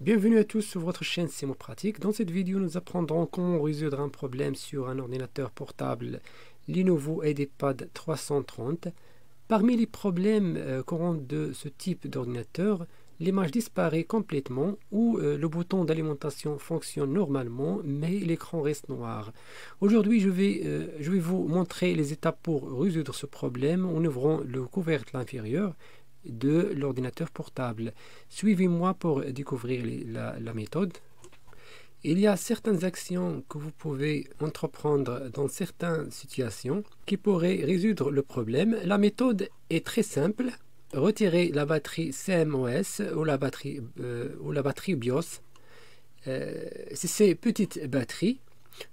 Bienvenue à tous sur votre chaîne Simo Pratique. Dans cette vidéo, nous apprendrons comment résoudre un problème sur un ordinateur portable Lenovo IdeaPad 330. Parmi les problèmes courants de ce type d'ordinateur, l'image disparaît complètement ou le bouton d'alimentation fonctionne normalement, mais l'écran reste noir. Aujourd'hui, je vais vous montrer les étapes pour résoudre ce problème en ouvrant le couvercle inférieur de l'ordinateur portable. Suivez-moi pour découvrir la méthode. Il y a certaines actions que vous pouvez entreprendre dans certaines situations qui pourraient résoudre le problème. La méthode est très simple. Retirez la batterie CMOS ou la batterie BIOS. C'est ces petites batteries.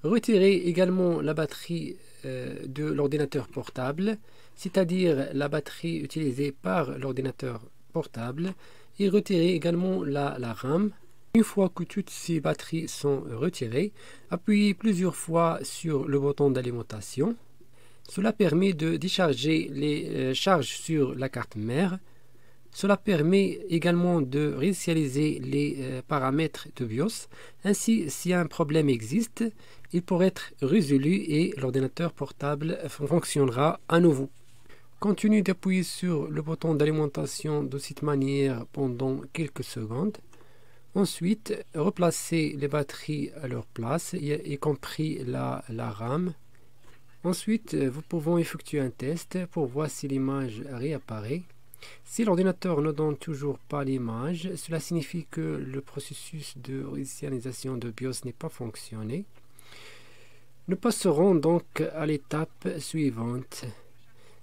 Retirez également la batterie de l'ordinateur portable, c'est-à-dire la batterie utilisée par l'ordinateur portable, et retirez également la RAM. Une fois que toutes ces batteries sont retirées, appuyez plusieurs fois sur le bouton d'alimentation. Cela permet de décharger les charges sur la carte mère. Cela permet également de réinitialiser les paramètres de BIOS. Ainsi, si un problème existe, il pourrait être résolu et l'ordinateur portable fonctionnera à nouveau. Continuez d'appuyer sur le bouton d'alimentation de cette manière pendant quelques secondes. Ensuite, replacez les batteries à leur place, y compris la RAM. Ensuite, vous pouvez effectuer un test pour voir si l'image réapparaît. Si l'ordinateur ne donne toujours pas l'image, cela signifie que le processus de réinitialisation de BIOS n'est pas fonctionné. Nous passerons donc à l'étape suivante.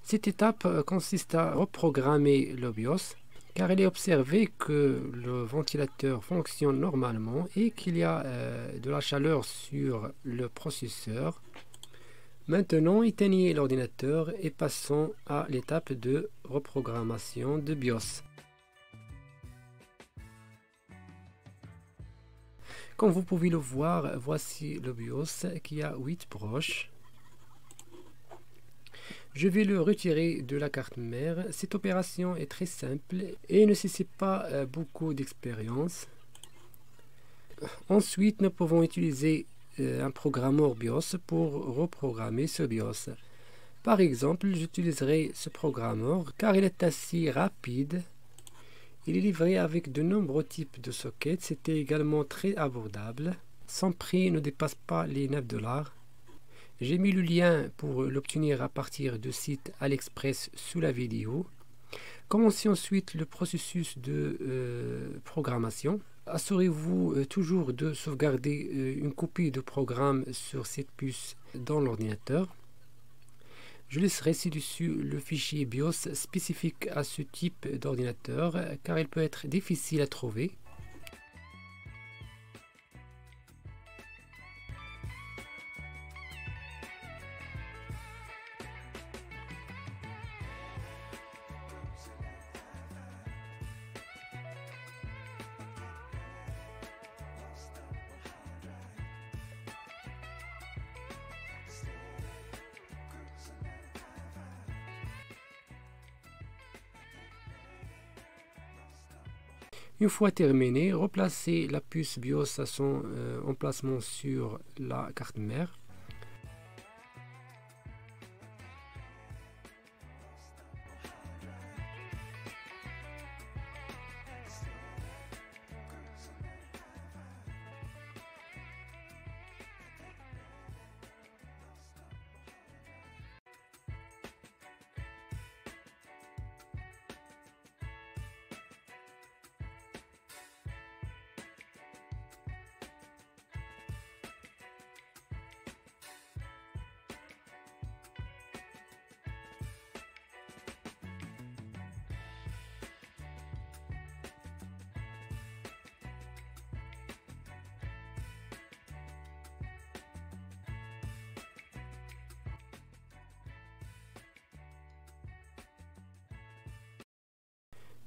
Cette étape consiste à reprogrammer le BIOS, car il est observé que le ventilateur fonctionne normalement et qu'il y a de la chaleur sur le processeur. Maintenant, éteignez l'ordinateur et passons à l'étape de reprogrammation de BIOS. Comme vous pouvez le voir, voici le BIOS qui a 8 broches. Je vais le retirer de la carte mère. Cette opération est très simple et ne nécessite pas beaucoup d'expérience. Ensuite, nous pouvons utiliser un programmeur BIOS pour reprogrammer ce BIOS. Par exemple, j'utiliserai ce programmeur car il est assez rapide. Il est livré avec de nombreux types de sockets. C'était également très abordable. Son prix ne dépasse pas les 9 $. J'ai mis le lien pour l'obtenir à partir du site AliExpress sous la vidéo. Commencez ensuite le processus de programmation. Assurez-vous toujours de sauvegarder une copie de programme sur cette puce dans l'ordinateur. Je laisserai ci-dessus le fichier BIOS spécifique à ce type d'ordinateur car il peut être difficile à trouver. Une fois terminé, replacez la puce BIOS à son emplacement sur la carte mère.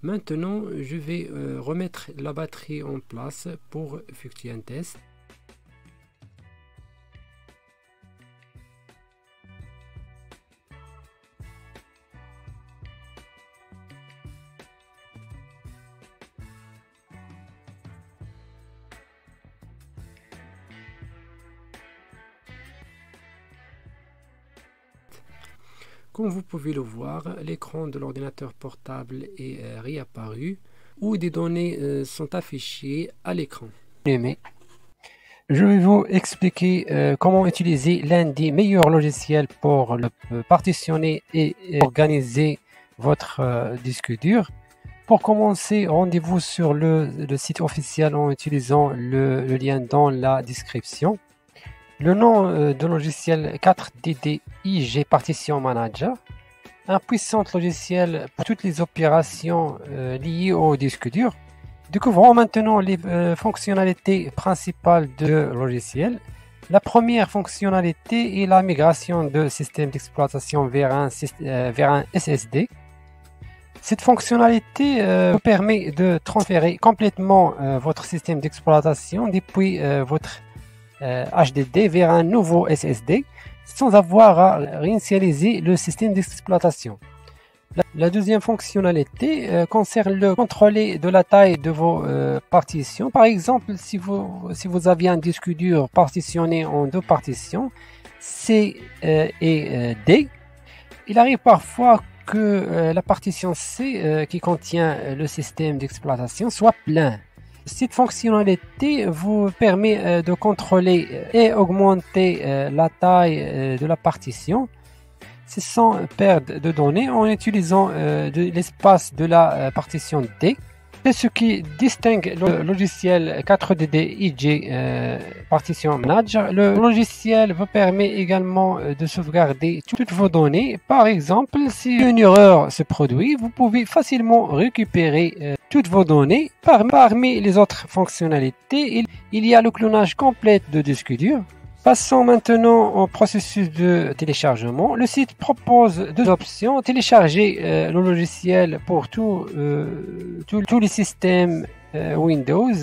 Maintenant, je vais remettre la batterie en place pour effectuer un test. Comme vous pouvez le voir, l'écran de l'ordinateur portable est réapparu où des données sont affichées à l'écran. Je vais vous expliquer comment utiliser l'un des meilleurs logiciels pour partitionner et organiser votre disque dur. Pour commencer, rendez-vous sur le site officiel en utilisant le lien dans la description. Le nom de logiciel 4DDIG Partition Manager, un puissant logiciel pour toutes les opérations liées au disque dur. Découvrons maintenant les fonctionnalités principales de logiciel. La première fonctionnalité est la migration de système d'exploitation vers un SSD. Cette fonctionnalité vous permet de transférer complètement votre système d'exploitation depuis votre HDD vers un nouveau SSD sans avoir à réinitialiser le système d'exploitation. La deuxième fonctionnalité concerne le contrôle de la taille de vos partitions. Par exemple, si vous aviez un disque dur partitionné en deux partitions, C et D, il arrive parfois que la partition C qui contient le système d'exploitation soit plein. Cette fonctionnalité vous permet de contrôler et augmenter la taille de la partition sans perdre de données en utilisant l'espace de la partition D. C'est ce qui distingue le logiciel 4DDIG Partition Manager. Le logiciel vous permet également de sauvegarder toutes vos données. Par exemple, si une erreur se produit, vous pouvez facilement récupérer toutes vos données. Parmi les autres fonctionnalités, il y a le clonage complet de disque dur. Passons maintenant au processus de téléchargement. Le site propose deux options: télécharger le logiciel pour tous les systèmes Windows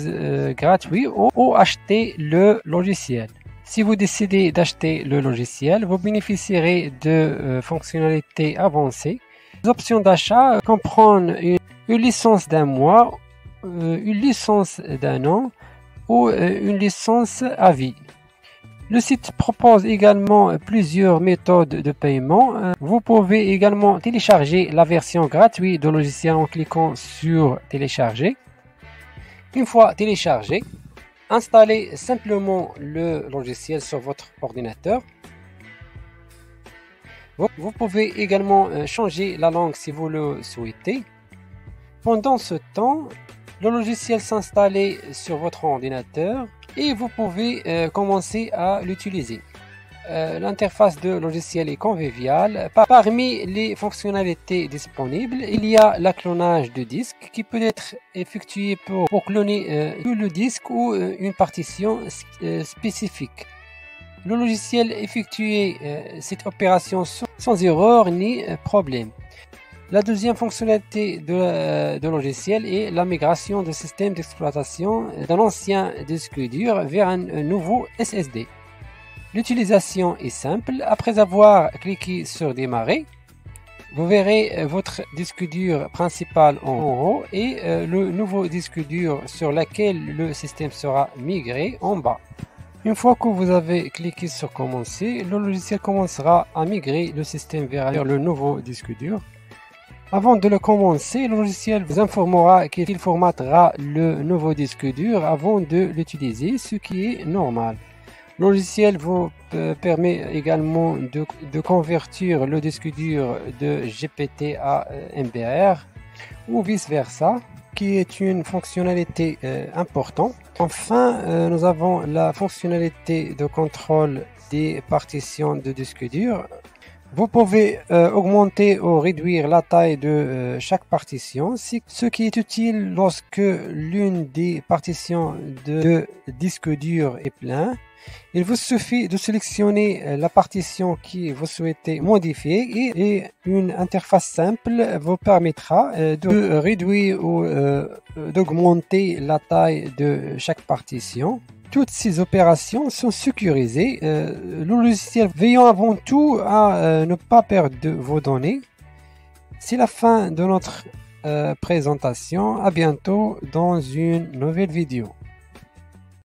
gratuits ou acheter le logiciel. Si vous décidez d'acheter le logiciel, vous bénéficierez de fonctionnalités avancées. Les options d'achat comprennent une licence d'un mois, une licence d'un an ou une licence à vie. Le site propose également plusieurs méthodes de paiement. Vous pouvez également télécharger la version gratuite du logiciel en cliquant sur télécharger. Une fois téléchargé, installez simplement le logiciel sur votre ordinateur. Vous pouvez également changer la langue si vous le souhaitez. Pendant ce temps, le logiciel s'installe sur votre ordinateur et vous pouvez commencer à l'utiliser. L'interface de logiciel est conviviale. Parmi les fonctionnalités disponibles, il y a le clonage de disque qui peut être effectué pour cloner tout le disque ou une partition spécifique. Le logiciel effectue cette opération sans erreur ni problème. La deuxième fonctionnalité de logiciel est la migration du système d'exploitation d'un ancien disque dur vers un nouveau SSD. L'utilisation est simple. Après avoir cliqué sur démarrer, vous verrez votre disque dur principal en haut et le nouveau disque dur sur lequel le système sera migré en bas. Une fois que vous avez cliqué sur commencer, le logiciel commencera à migrer le système vers le nouveau disque dur. Avant de le commencer, le logiciel vous informera qu'il formatera le nouveau disque dur avant de l'utiliser, ce qui est normal. Le logiciel vous permet également de convertir le disque dur de GPT à MBR ou vice-versa, qui est une fonctionnalité importante. Enfin, nous avons la fonctionnalité de contrôle des partitions de disque dur. Vous pouvez augmenter ou réduire la taille de chaque partition, ce qui est utile lorsque l'une des partitions de disque dur est pleine. Il vous suffit de sélectionner la partition que vous souhaitez modifier et une interface simple vous permettra de réduire ou d'augmenter la taille de chaque partition. Toutes ces opérations sont sécurisées. Le logiciel veillant avant tout à ne pas perdre vos données. C'est la fin de notre présentation. À bientôt dans une nouvelle vidéo.